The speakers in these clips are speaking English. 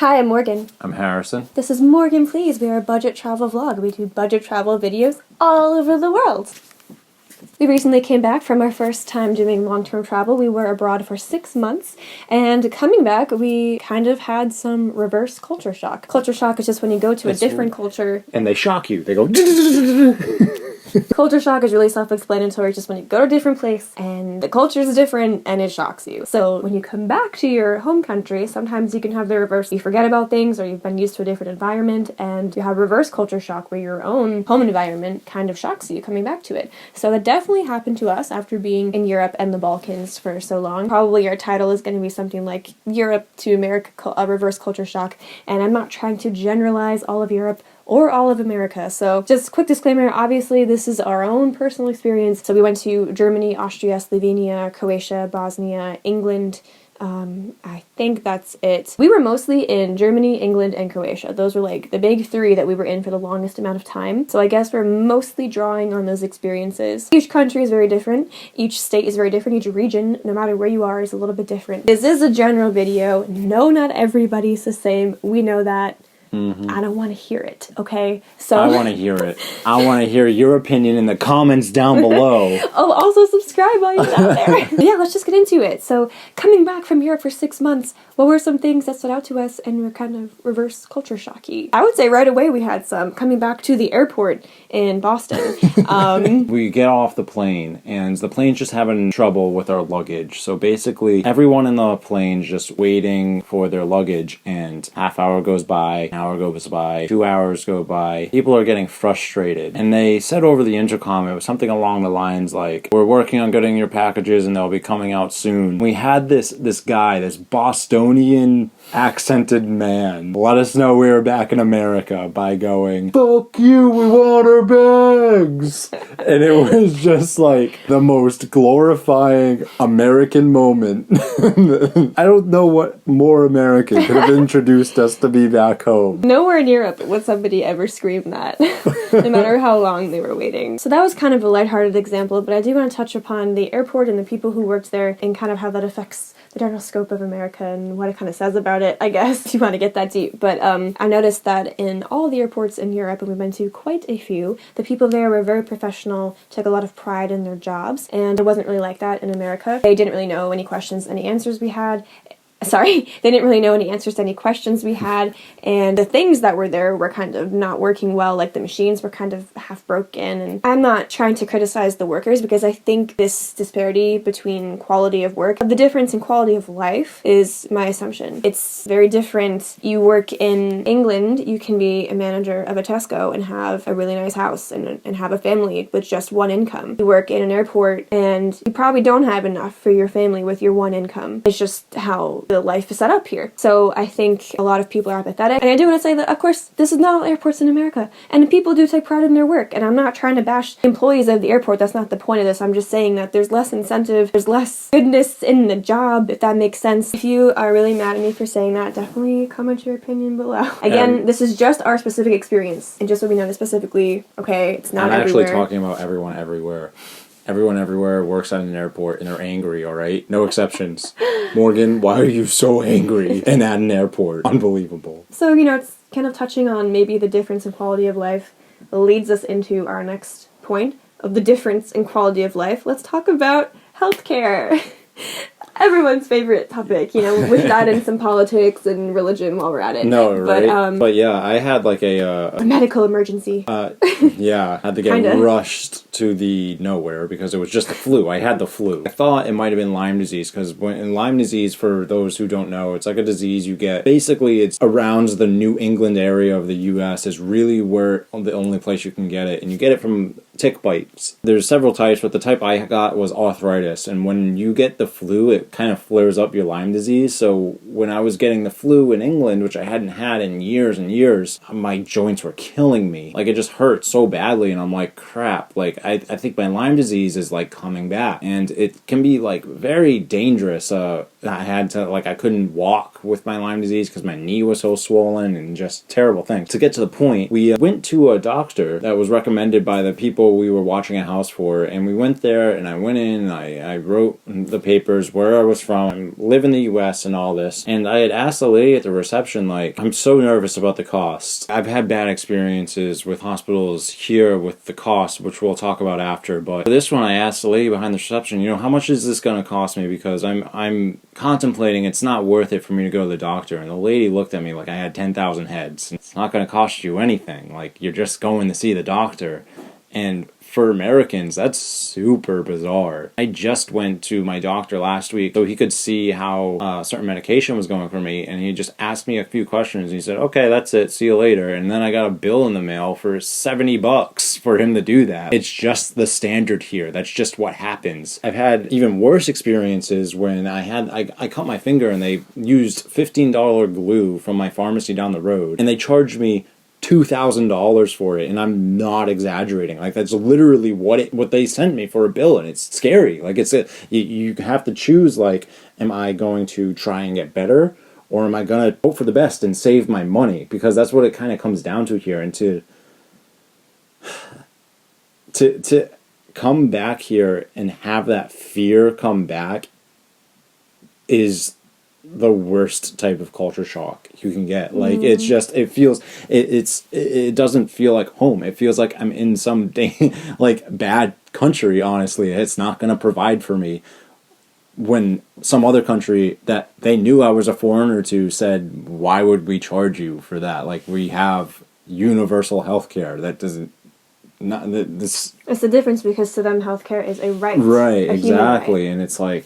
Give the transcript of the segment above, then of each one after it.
Hi, I'm Morgan. I'm Harrison. This is Morgan Please. We are a budget travel vlog. We do budget travel videos all over the world. We recently came back from our first time doing long-term travel. We were abroad for 6 months, and coming back, we kind of had some reverse culture shock. Culture shock is just when you go to a different culture. And they shock you. They go... Culture shock is really self-explanatory. It's just when you go to a different place and the culture is different and it shocks you. So when you come back to your home country, sometimes you can have the reverse. You forget about things or you've been used to a different environment and you have reverse culture shock where your own home environment kind of shocks you coming back to it. So that definitely happened to us after being in Europe and the Balkans for so long. Probably our title is going to be something like Europe to America, a reverse culture shock. And I'm not trying to generalize all of Europe or all of America. So just quick disclaimer, obviously this is our own personal experience. So we went to Germany, Austria, Slovenia, Croatia, Bosnia, England. I think that's it. We were mostly in Germany, England, and Croatia. Those were like the big three that we were in for the longest amount of time. So I guess we're mostly drawing on those experiences. Each country is very different. Each state is very different. Each region, no matter where you are, is a little bit different. This is a general video. No, not everybody's the same. We know that. I don't want to hear it, okay? So I want to hear it. I want to hear your opinion in the comments down below. Oh, also subscribe while you're out there. Yeah, let's just get into it. So, coming back from Europe for 6 months, what were some things that stood out to us and were kind of reverse culture shocky? I would say right away we had some. Coming back to the airport in Boston. We get off the plane, and the plane's just having trouble with our luggage. So basically, everyone in the plane's just waiting for their luggage, and half hour goes by, an hour goes by, 2 hours go by. People are getting frustrated. And they said over the intercom, it was something along the lines like, we're working on getting your packages and they'll be coming out soon. We had this guy, this Bostonian accented man, let us know we were back in America by going, fuck you, we want our bags. And it was just like the most glorifying American moment. I don't know what more American could have introduced us to be back home. Nowhere in Europe would somebody ever scream that, no matter how long they were waiting. So that was kind of a lighthearted example, but I do want to touch upon the airport and the people who worked there and kind of how that affects the general scope of America and what it kind of says about it, I guess, if you want to get that deep. But I noticed that in all the airports in Europe, and we've been to quite a few, the people there were very professional, took a lot of pride in their jobs, and it wasn't really like that in America. They didn't really know any questions, any answers we had. They didn't really know any answers to any questions we had, and the things that were there were kind of not working well, like the machines were kind of half broken, and I'm not trying to criticize the workers because I think this disparity between quality of work, the difference in quality of life is my assumption. It's very different. You work in England, you can be a manager of a Tesco and have a really nice house and have a family with just one income. You work in an airport and you probably don't have enough for your family with your one income. It's just how the life is set up here. So I think a lot of people are apathetic. And I do want to say that, of course, this is not all airports in America. And people do take pride in their work. And I'm not trying to bash employees of the airport. That's not the point of this. I'm just saying that there's less incentive, there's less goodness in the job, if that makes sense. If you are really mad at me for saying that, definitely comment your opinion below. Again, this is just our specific experience. And just so we know this specifically, okay, it's not everywhere. I'm actually talking about everyone everywhere. Everyone everywhere works at an airport and they're angry, alright? No exceptions. Morgan, why are you so angry and at an airport? Unbelievable. So, it's kind of touching on maybe the difference in quality of life leads us into our next point of the difference in quality of life. Let's talk about healthcare. Everyone's favorite topic, with that and some politics and religion while we're at it. No, right? But yeah, I had like a medical emergency. Yeah, I had to get rushed to the nowhere because it was just the flu. I had the flu. I thought it might have been Lyme disease because in Lyme disease, for those who don't know, it's like a disease you get. Basically, it's around the New England area of the U.S. is really where the only place you can get it, and you get it from tick bites. There's several types, but the type I got was arthritis, and when you get the flu, it kind of flares up your Lyme disease. So when I was getting the flu in England, which I hadn't had in years and years, my joints were killing me. Like, it just hurt so badly, and I'm like, crap. Like, I think my Lyme disease is, like, coming back, and it can be, like, very dangerous. I couldn't walk with my Lyme disease because my knee was so swollen, and just terrible thing. To get to the point, we went to a doctor that was recommended by the people people we were watching a house for, and we went there, and I went in, and I wrote the papers, where I was from, I live in the US and all this, and I had asked the lady at the reception, like, I'm so nervous about the cost. I've had bad experiences with hospitals here with the cost, which we'll talk about after, but for this one I asked the lady behind the reception, you know, how much is this going to cost me, because I'm contemplating it's not worth it for me to go to the doctor, and the lady looked at me like I had 10,000 heads. It's not going to cost you anything, like, you're just going to see the doctor. And for Americans, that's super bizarre. I just went to my doctor last week so he could see how certain medication was going for me, and he just asked me a few questions. He said, okay, that's it, see you later. And then I got a bill in the mail for $70 for him to do that. It's just the standard here. That's just what happens. I've had even worse experiences when I cut my finger and they used $15 glue from my pharmacy down the road, and they charged me $2,000 for it, and I'm not exaggerating. Like, that's literally what they sent me for a bill, and it's scary. Like, you have to choose, like, am I going to try and get better, or am I going to hope for the best and save my money? Because that's what it kind of comes down to here. And to come back here and have that fear come back is the worst type of culture shock you can get. Like, it's just, it doesn't feel like home. It feels like I'm in some like bad country. Honestly, it's not going to provide for me, when some other country that they knew I was a foreigner to said, why would we charge you for that? Like, we have universal healthcare. That doesn't, not this. It's the difference, because to them healthcare is a right. Right, a exactly. Right. And it's like,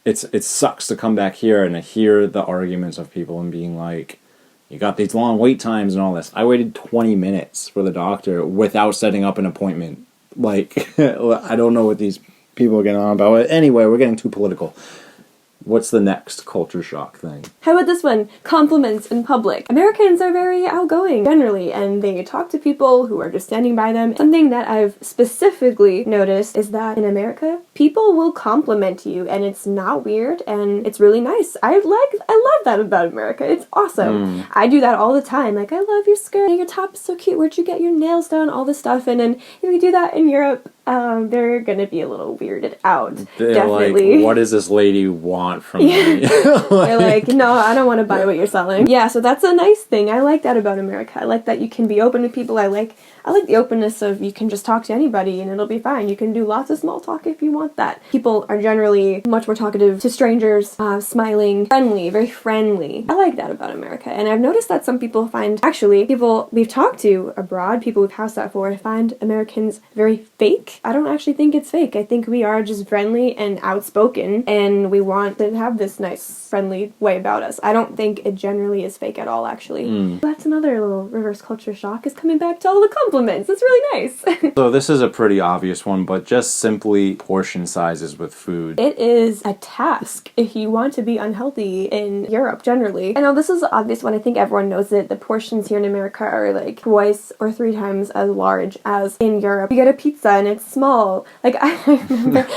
it sucks to come back here and to hear the arguments of people and being like, you got these long wait times and all this. I waited 20 minutes for the doctor without setting up an appointment. Like, I don't know what these people are getting on about. Anyway, we're getting too political. What's the next culture shock thing? How about this one? Compliments in public. Americans are very outgoing, generally, and they talk to people who are just standing by them. Something that I've specifically noticed is that in America, people will compliment you, and it's not weird, and it's really nice. I love that about America. It's awesome. I do that all the time. Like, I love your skirt, your top is so cute, where'd you get your nails done, all this stuff. And then if you do that in Europe, they're gonna be a little weirded out. They're definitely. Like, what does this lady want from me? They're like, no, I don't want to buy what you're selling. Yeah, so that's a nice thing. I like that about America. I like that you can be open to people. I like the openness of you can just talk to anybody and it'll be fine. You can do lots of small talk if you want that. People are generally much more talkative to strangers, smiling, friendly, very friendly. I like that about America. And I've noticed that some people find, actually, people we've talked to abroad, people we've house sat for, find Americans very fake. I don't actually think it's fake. I think we are just friendly and outspoken, and we want to have this nice, friendly way about us. I don't think it generally is fake at all, actually. That's another little reverse culture shock, is coming back to all the compliments. It's really nice. So this is a pretty obvious one, but just simply portion sizes with food. It is a task if you want to be unhealthy in Europe, generally. I know this is the obvious one. I think everyone knows it. The portions here in America are like twice or 3 times as large as in Europe. You get a pizza and it's small. Like, I remember,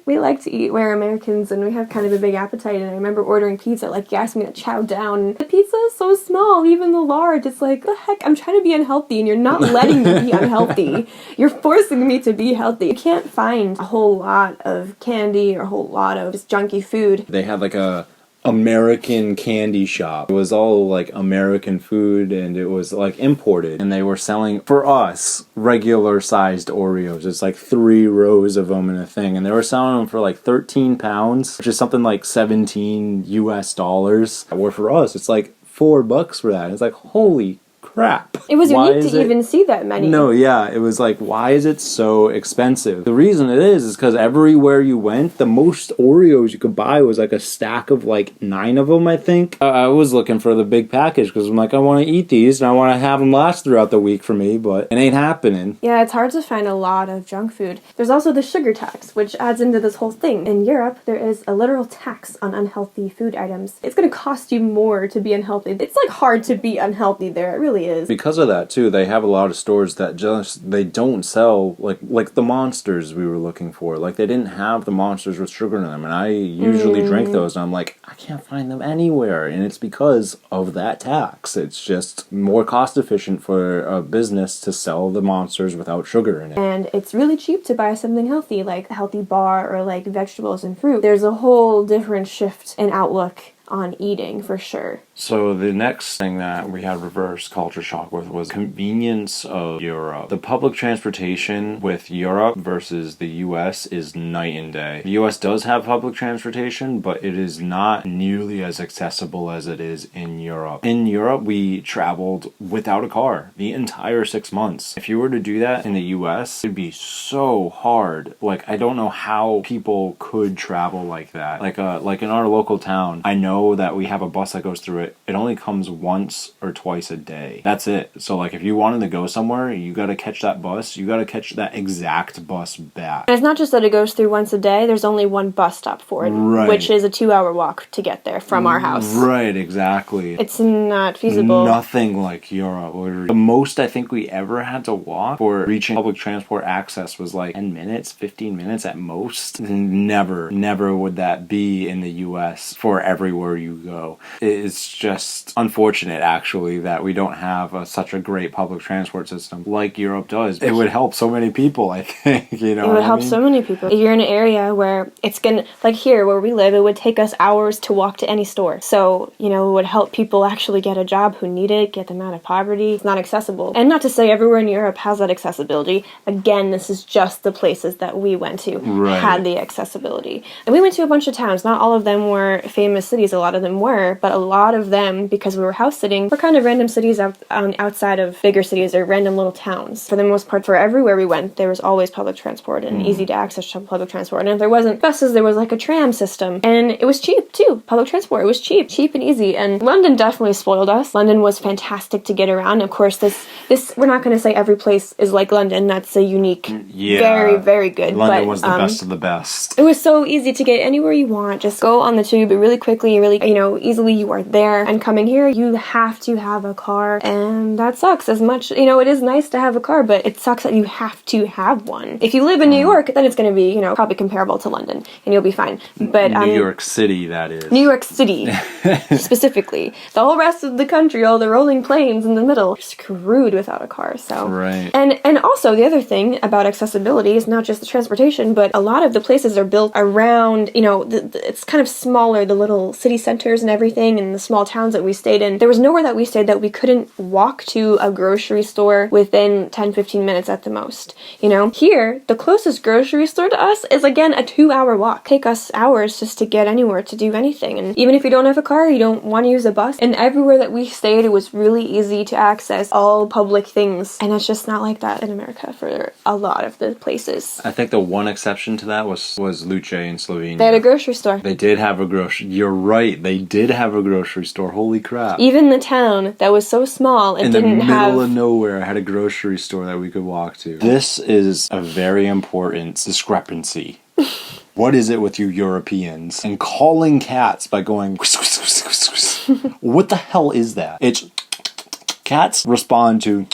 we like to eat, we're Americans, and we have kind of a big appetite, and I remember ordering pizza, like, you asked me to chow down. The pizza is so small, even the large. It's like, the heck, I'm trying to be unhealthy, and you're not letting me be unhealthy. You're forcing me to be healthy. You can't find a whole lot of candy or a whole lot of just junky food. They had like a American candy shop. It was all like American food, and it was like imported, and they were selling for us regular sized Oreos. It's like 3 rows of them in a thing, and they were selling them for like 13 pounds, which is something like $17 US. Where for us it's like $4 for that. It's like, holy crap. It was unique to even see that many. No, yeah, it was like, why is it so expensive? The reason it is because everywhere you went, the most Oreos you could buy was like a stack of like 9 of them, I think. I was looking for the big package because I'm like, I want to eat these and I want to have them last throughout the week for me, but it ain't happening. Yeah, it's hard to find a lot of junk food. There's also the sugar tax, which adds into this whole thing. In Europe, there is a literal tax on unhealthy food items. It's going to cost you more to be unhealthy. It's like hard to be unhealthy there. It really really is. Because of that too, they have a lot of stores that just they don't sell like the Monsters we were looking for. Like they didn't have the Monsters with sugar in them, and I usually drink those, and I'm like, I can't find them anywhere, and it's because of that tax. It's just more cost efficient for a business to sell the Monsters without sugar in it. And it's really cheap to buy something healthy, like a healthy bar or like vegetables and fruit. There's a whole different shift in outlook on eating, for sure. So the next thing that we had reverse culture shock with was convenience of Europe. The public transportation with Europe versus the US is night and day. The US does have public transportation, but it is not nearly as accessible as it is in Europe. In Europe, we traveled without a car the entire 6 months. If you were to do that in the US, it'd be so hard. Like, I don't know how people could travel like that. Like in our local town, I know that we have a bus that goes through it. It only comes once or twice a day. That's it. So like if you wanted to go somewhere, you got to catch that bus. You got to catch that exact bus back. And it's not just that it goes through once a day. There's only one bus stop for it, right, which is a 2-hour walk to get there from our house. Right, exactly. It's not feasible. Nothing like Europe. The most I think we ever had to walk for reaching public transport access was like 10 minutes, 15 minutes at most. Never would that be in the US for everywhere you go. It's just unfortunate, actually, that we don't have such a great public transport system like Europe does. It would help so many people, I think. You know, it would help so many people. If you're in an area where it's gonna, like here where we live, it would take us hours to walk to any store. So, you know, it would help people actually get a job who need it, get them out of poverty. It's not accessible. And not to say everywhere in Europe has that accessibility. Again, this is just the places that we went to had the accessibility. And we went to a bunch of towns. Not all of them were famous cities. A lot of them were, but a lot of them, because we were house sitting, were kind of random cities outside of bigger cities or random little towns. For the most part, for everywhere we went, there was always public transport and easy to access public transport. And if there wasn't buses, there was like a tram system. And it was cheap too. Public transport, it was cheap and easy. And London definitely spoiled us. London was fantastic to get around. Of course, this we're not going to say every place is like London. That's a unique, very, very good. London was the best of the best. It was so easy to get anywhere you want. Just go on the tube really quickly, really, easily you are there. And coming here, you have to have a car. And that sucks as much. It is nice to have a car, but it sucks that you have to have one. If you live in New York, then it's going to be, probably comparable to London and you'll be fine. But New York City, that is. New York City, specifically. The whole rest of the country, all the rolling plains in the middle, screwed without a car. So right. And also the other thing about accessibility is not just the transportation, but a lot of the places are built around, it's kind of smaller, the little city centers and everything, and the small towns that we stayed in. There was nowhere that we stayed that we couldn't walk to a grocery store within 10-15 minutes at the most. Here, the closest grocery store to us is again a 2-hour walk. Take us hours just to get anywhere to do anything. And even if you don't have a car, you don't want to use a bus. And everywhere that we stayed, it was really easy to access all public things. And it's just not like that in America for a lot of the places. I think the one exception to that was Luce in Slovenia. They had a grocery store. They did have a grocery. You're right. They did have a grocery store. Holy crap. Even the town that was so small, it didn't have... In the middle of nowhere, had a grocery store that we could walk to. This is a very important discrepancy. What is it with you Europeans and calling cats by going... What the hell is that? It's... Cats respond to...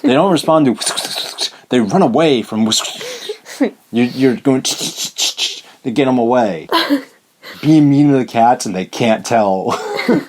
They don't respond to... They run away from... You're going... to get them away. Being mean to the cats and they can't tell.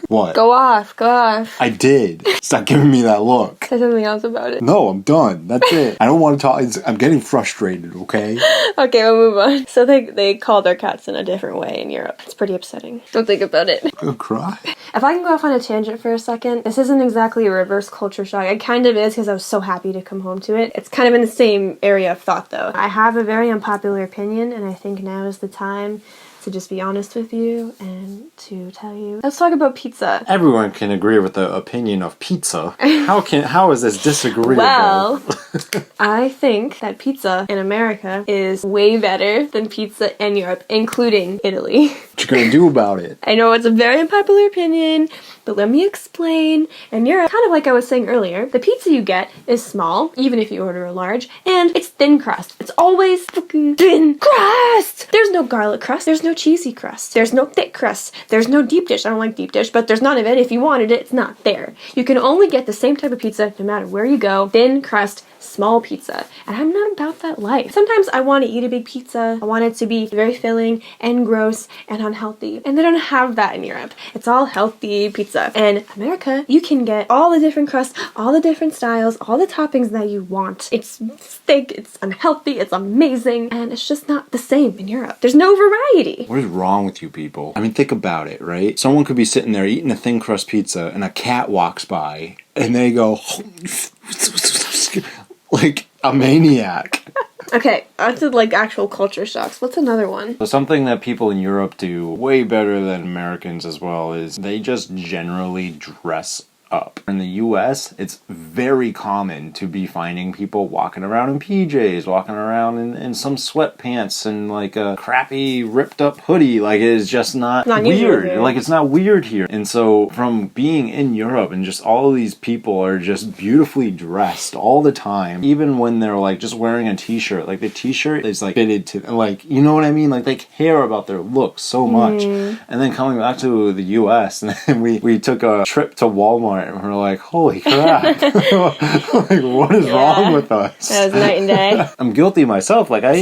What? Go off. I did. Stop giving me that look. Say something else about it. No, I'm done. That's it. I don't want to talk. I'm getting frustrated, okay? Okay, we'll move on. So they call their cats in a different way in Europe. It's pretty upsetting. Don't think about it. I'm gonna cry. If I can go off on a tangent for a second, this isn't exactly a reverse culture shock. It kind of is because I was so happy to come home to it. It's kind of in the same area of thought, though. I have a very unpopular opinion, and I think now is the time to just be honest with you and to tell you. Let's talk about pizza. Everyone can agree with the opinion of pizza. How is this disagreeable? Well, I think that pizza in America is way better than pizza in Europe, including Italy. What you gonna do about it? I know it's a very unpopular opinion, but let me explain. In Europe, kind of like I was saying earlier, the pizza you get is small, even if you order a large, and it's thin crust. It's always fucking thin crust! There's no garlic crust, there's no cheesy crust, there's no thick crust, there's no deep dish. I don't like deep dish, but there's none of it. If you wanted it, it's not there. You can only get the same type of pizza no matter where you go. Thin crust, small pizza. And I'm not about that life. Sometimes I want to eat a big pizza. I want it to be very filling and gross and unhealthy. And they don't have that in Europe. It's all healthy pizza. In America, you can get all the different crusts, all the different styles, all the toppings that you want. It's thick, it's unhealthy, it's amazing, and it's just not the same in Europe. There's no variety. What is wrong with you people? I mean, think about it, right? Someone could be sitting there eating a thin crust pizza and a cat walks by and they go like a maniac. Okay, that's like actual culture shocks. What's another one? So something that people in Europe do way better than Americans as well is they just generally dress up. In the US, it's very common to be finding people walking around in PJs, walking around in some sweatpants and like a crappy ripped up hoodie. Like, it is just not weird. Here. Like, it's not weird here. And so from being in Europe and just all of these people are just beautifully dressed all the time, even when they're like just wearing a t-shirt, like the t-shirt is like fitted to, like, you know what I mean? Like, they care about their look so much. And then coming back to the US, and then we took a trip to Walmart and we're like, holy crap. Like, what is wrong with us? That was night and day. I'm guilty myself. Like, I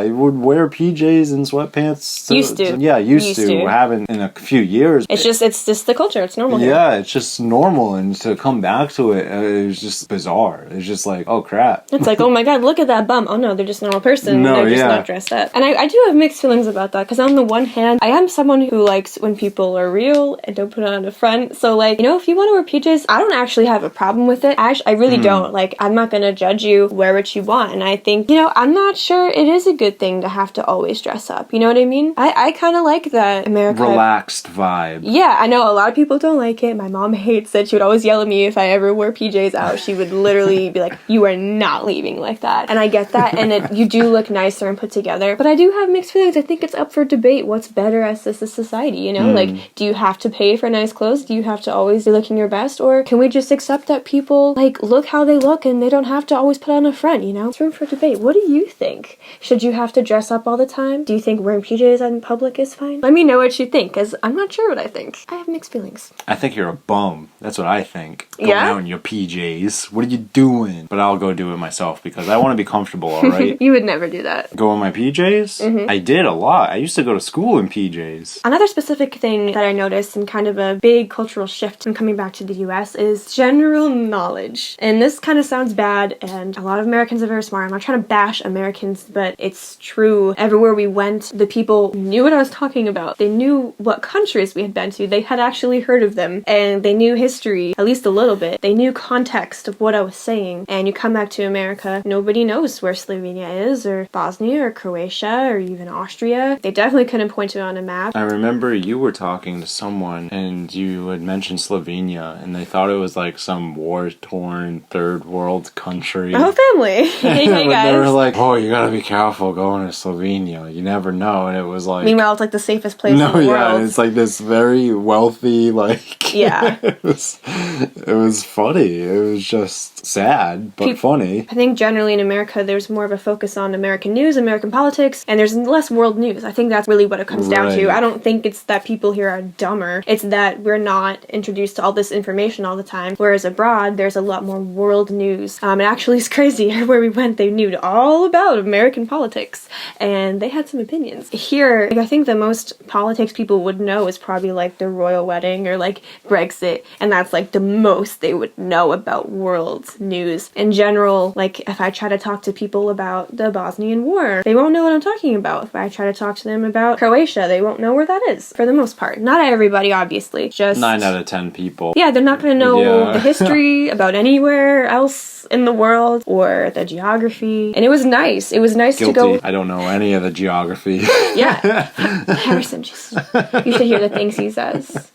would wear PJs and sweatpants. Used to. Haven't in a few years. It's just the culture. It's normal here. Yeah, it's just normal. And to come back to it, it was just bizarre. It's just like, oh crap. It's like, oh my god, look at that bum. Oh no, they're just a normal person. They're just not dressed up. And I do have mixed feelings about that, because on the one hand, I am someone who likes when people are real and don't put on a front. So like, you know, if you want to wear PJs, I don't actually have a problem with it. I really don't. Like, I'm not gonna judge you. Wear what you want. And I think, you know, I'm not sure it is a good thing to have to always dress up. You know what I mean? I kind of like that America relaxed vibe. Yeah, I know a lot of people don't like it. My mom hates it. She would always yell at me if I ever wore PJs out. She would literally be like, you are not leaving like that. And I get that. And you do look nicer and put together. But I do have mixed feelings. I think it's up for debate. What's better as a society, you know? Like, do you have to pay for nice clothes? Do you have to always be looking your best? Or can we just accept that people, like, look how they look and they don't have to always put on a front, you know? It's room for debate. What do you think? Should you have to dress up all the time? Do you think wearing PJs in public is fine? Let me know what you think, because I'm not sure what I think. I have mixed feelings. I think you're a bum. That's what I think. Going out in your PJs. What are you doing? But I'll go do it myself, because I want to be comfortable, alright? You would never do that. Go in my PJs? I did a lot. I used to go to school in PJs. Another specific thing that I noticed, and kind of a big cultural shift in coming back to the US, is general knowledge. And this kind of sounds bad, and a lot of Americans are very smart. I'm not trying to bash Americans, but it's true. Everywhere we went, the people knew what I was talking about. They knew what countries we had been to. They had actually heard of them, and they knew history, at least a little bit. They knew context of what I was saying. And you come back to America, nobody knows where Slovenia is, or Bosnia, or Croatia, or even Austria. They definitely couldn't point to it on a map. I remember you were talking to someone, and you had mentioned Slovenia, and they thought it was like some war-torn third world country. Oh, family. Hey guys. They were like, oh, you gotta be careful going to Slovenia. You never know. And it was like... Meanwhile, it's like the safest place in the world. Yeah, it's like this very wealthy, like... Yeah. It was funny. It was just sad, but funny. I think generally in America, there's more of a focus on American news, American politics, and there's less world news. I think that's really what it comes down to. I don't think it's that people here are dumber. It's that we're not introduced to all this information all the time. Whereas abroad, there's a lot more world news. It actually is crazy. Everywhere we went, they knew all about American politics, and they had some opinions. Here, I think the most politics people would know is probably like the royal wedding or like Brexit, and that's like the most they would know about world news. In general, like if I try to talk to people about the Bosnian War, they won't know what I'm talking about. If I try to talk to them about Croatia, they won't know where that is, for the most part. Not everybody, obviously. Just 9 out of 10 people. Yeah, they're not going to know the history about anywhere else in the world or the geography. And it was nice. It was nice Guilty. to go. I don't know any of the geography. Yeah. Harrison, you should hear the things he says.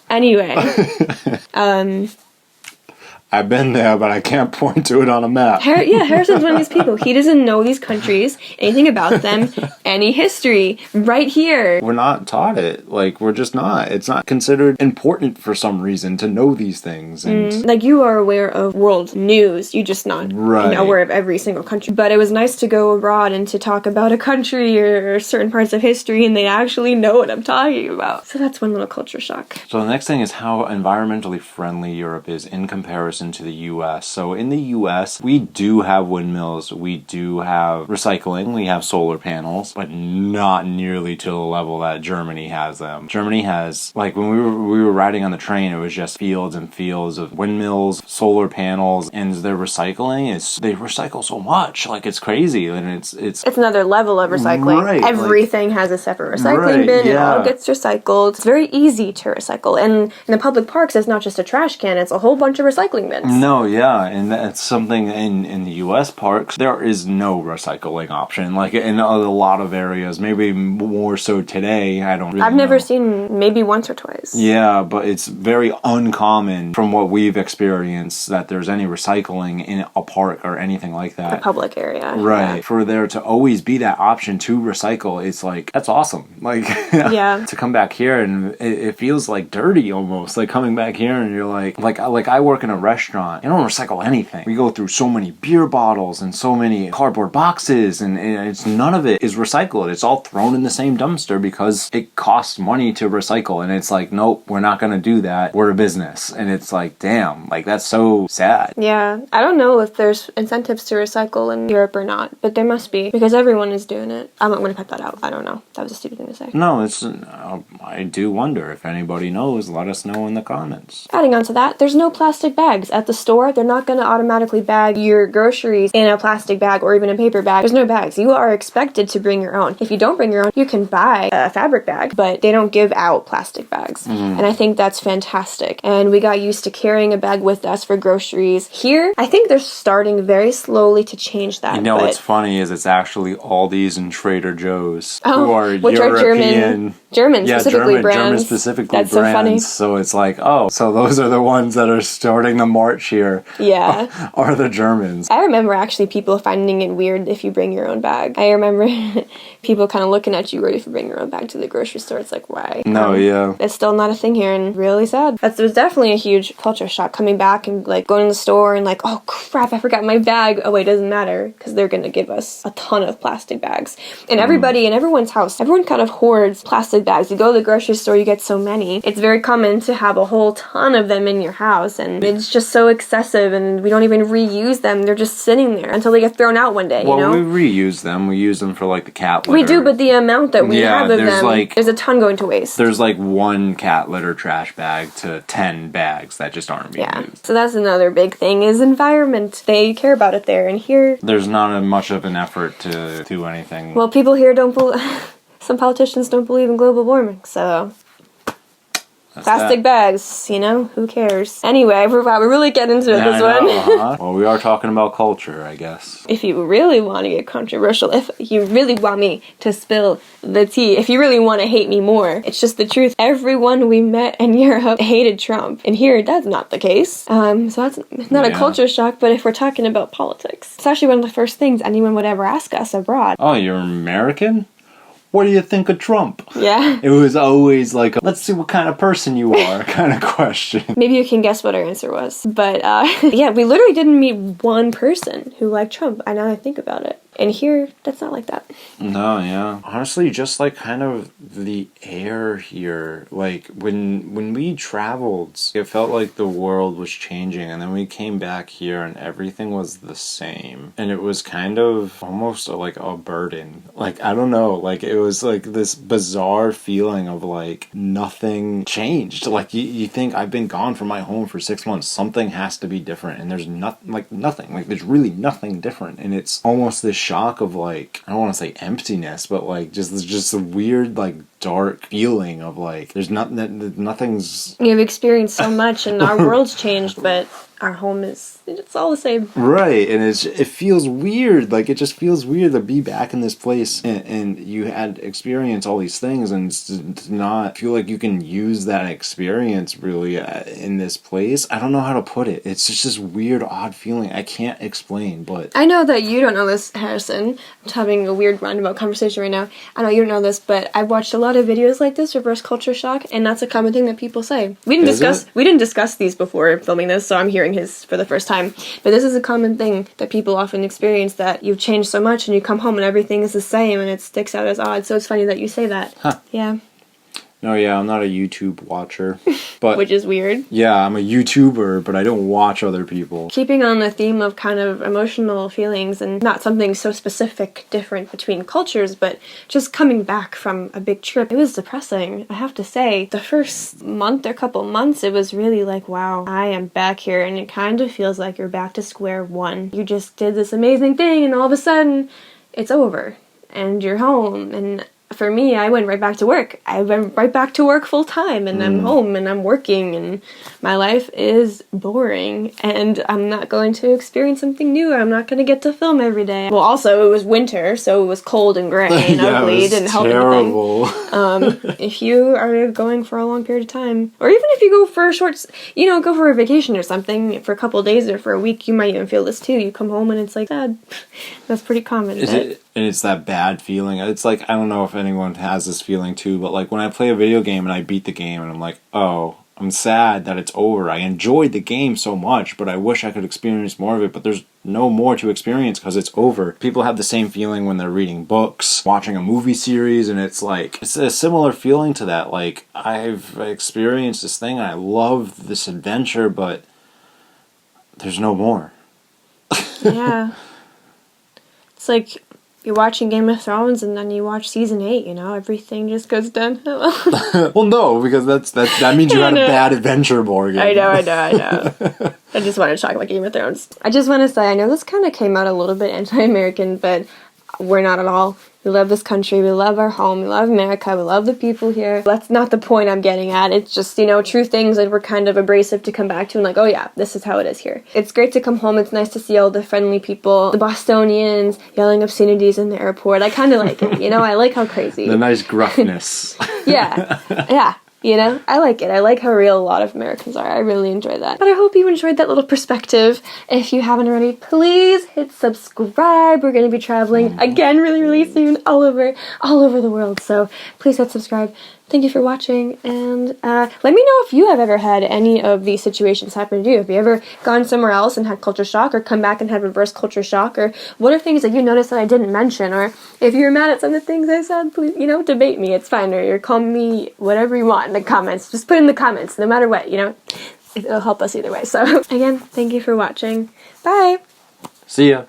Anyway. I've been there, but I can't point to it on a map. Harrison's one of these people. He doesn't know these countries, anything about them, any history. Right here. We're not taught it. Like, we're just not. It's not considered important for some reason to know these things. And like, you are aware of world news. You're just not aware of every single country. But it was nice to go abroad and to talk about a country or certain parts of history, and they actually know what I'm talking about. So that's one little culture shock. So the next thing is how environmentally friendly Europe is in comparison to the US. So in the US, we do have windmills, we do have recycling, we have solar panels, but not nearly to the level that Germany has them. Germany has, like, when we were riding on the train, it was just fields and fields of windmills, solar panels, and their recycling is, they recycle so much. Like, it's crazy. And it's another level of recycling. Right, everything has a separate recycling bin. It all gets recycled. It's very easy to recycle. And in the public parks, it's not just a trash can, it's a whole bunch of recycling bins. No, yeah, and that's something in the US parks, there is no recycling option. Like, in a lot of areas, maybe more so today, I don't really I've never seen, maybe once or twice. Yeah, but it's very uncommon from what we've experienced that there's any recycling in a park or anything like that. A public area. Right. Yeah. For there to always be that option to recycle, it's like, that's awesome. Like, yeah. To come back here and it feels like dirty almost. Like, coming back here and you're like I work in a restaurant. You don't recycle anything. We go through so many beer bottles and so many cardboard boxes, and it's none of it is recycled. It's all thrown in the same dumpster because it costs money to recycle. And it's like, nope, we're not going to do that. We're a business. And it's like, damn, like, that's so sad. Yeah. I don't know if there's incentives to recycle in Europe or not, but there must be because everyone is doing it. I'm not going to cut that out. I don't know. That was a stupid thing to say. No, I do wonder if anybody knows. Let us know in the comments. Adding on to that, there's no plastic bags at the store. They're not going to automatically bag your groceries in a plastic bag or even a paper bag. There's no bags. You are expected to bring your own. If you don't bring your own, you can buy a fabric bag, but they don't give out plastic bags. And I think that's fantastic. And we got used to carrying a bag with us for groceries. Here, I think they're starting very slowly to change that. You know what's funny is it's actually Aldi's and Trader Joe's who are which European. Are German specifically brands. German specifically That's brands. So funny. So it's like, oh, so those are the ones that are starting the march here. Yeah. Are the Germans. I remember actually people finding it weird if you bring your own bag. I remember people kind of looking at you weird if you bring your own bag to the grocery store. It's like, why? No, yeah. It's still not a thing here and really sad. It was definitely a huge culture shock coming back and like going to the store and like, oh crap, I forgot my bag. Oh wait, it doesn't matter because they're going to give us a ton of plastic bags. And everybody in everyone's house, everyone kind of hoards plastic bags. You go to the grocery store, you get so many. It's very common to have a whole ton of them in your house and it's just so excessive and we don't even reuse them. They're just sitting there until they get thrown out one day, well, you know? We reuse them. We use them for like the cat litter. We do, but the amount that we have of them, there's a ton going to waste. There's like one cat litter trash bag to 10 bags that just aren't being used. So that's another big thing is environment. They care about it there and here. There's not much of an effort to do anything. Well, people here don't some politicians don't believe in global warming, so that's plastic bags, you know, who cares? Anyway, we're really getting into this one. Well, we are talking about culture, I guess. If you really want to get controversial, if you really want me to spill the tea, if you really want to hate me more, it's just the truth. Everyone we met in Europe hated Trump. And here, that's not the case. So that's not a culture shock, but if we're talking about politics, it's actually one of the first things anyone would ever ask us abroad. Oh, you're American? What do you think of Trump? Yeah. It was always like, let's see what kind of person you are kind of question. Maybe you can guess what our answer was. But yeah, we literally didn't meet one person who liked Trump. I now I think about it. And here, that's not like that. No, yeah. Honestly, just like kind of the air here. Like when we traveled, it felt like the world was changing. And then we came back here and everything was the same. And it was kind of almost like a burden. Like, I don't know. Like, it was like this bizarre feeling of like nothing changed. Like, you think I've been gone from my home for 6 months. Something has to be different. And there's nothing. Like, there's really nothing different. And it's almost this shock of like, I don't want to say emptiness, but like just a weird like dark feeling of like there's nothing's. You've experienced so much and our world's changed, but our home it's all the same. Right, and it feels weird. Like, it just feels weird to be back in this place and you had experienced all these things and to not feel like you can use that experience really in this place. I don't know how to put it. It's just this weird, odd feeling. I can't explain, but... I know that you don't know this, Harrison. I'm having a weird roundabout conversation right now. I know you don't know this, but I've watched a lot of videos like this, reverse culture shock, and that's a common thing that people say. We didn't discuss these before filming this, so I'm hearing his for the first time. But this is a common thing that people often experience, that you've changed so much and you come home and everything is the same and it sticks out as odd. So it's funny that you say that. Huh. Yeah. No, yeah, I'm not a YouTube watcher, but... Which is weird. Yeah, I'm a YouTuber, but I don't watch other people. Keeping on the theme of kind of emotional feelings, and not something so specific different between cultures, but just coming back from a big trip, it was depressing, I have to say. The first month or couple months, it was really like, wow, I am back here, and it kind of feels like you're back to square one. You just did this amazing thing, and all of a sudden, it's over, and you're home, and... For me, I went right back to work. I went right back to work full time, and I'm home, and I'm working, and my life is boring, and I'm not going to experience something new. I'm not going to get to film every day. Well, also, it was winter, so it was cold and gray and ugly. It didn't help anything. If you are going for a long period of time, or even if you go for a short, go for a vacation or something for a couple of days or for a week, you might even feel this too. You come home and it's like sad. That's pretty common. And it's that bad feeling. It's like, I don't know if anyone has this feeling too, but like when I play a video game and I beat the game and I'm like, oh, I'm sad that it's over. I enjoyed the game so much, but I wish I could experience more of it, but there's no more to experience because it's over. People have the same feeling when they're reading books, watching a movie series, and it's like, it's a similar feeling to that. Like, I've experienced this thing and I love this adventure, but there's no more. Yeah. It's like... You're watching Game of Thrones and then you watch season 8, everything just goes downhill. Well, no, because that means you had a bad adventure, Morgan. I know. I just want to talk about Game of Thrones. I just want to say, I know this kind of came out a little bit anti-American, but we're not at all. We love this country, we love our home, we love America, we love the people here. That's not the point I'm getting at. It's just, true things that were kind of abrasive to come back to and like, oh yeah, this is how it is here. It's great to come home, it's nice to see all the friendly people, the Bostonians yelling obscenities in the airport. I kind of like it, I like how crazy. The nice gruffness. Yeah. I like it. I like how real a lot of Americans are. I really enjoy that. But I hope you enjoyed that little perspective. If you haven't already, please hit subscribe. We're going to be traveling again really, really soon all over the world. So please hit subscribe. Thank you for watching, and let me know if you have ever had any of these situations happen to you. Have you ever gone somewhere else and had culture shock, or come back and had reverse culture shock, or what are things that you noticed that I didn't mention, or if you're mad at some of the things I said, please, debate me, it's fine, or call me whatever you want in the comments. Just put in the comments, no matter what, it'll help us either way. So, again, thank you for watching. Bye! See ya!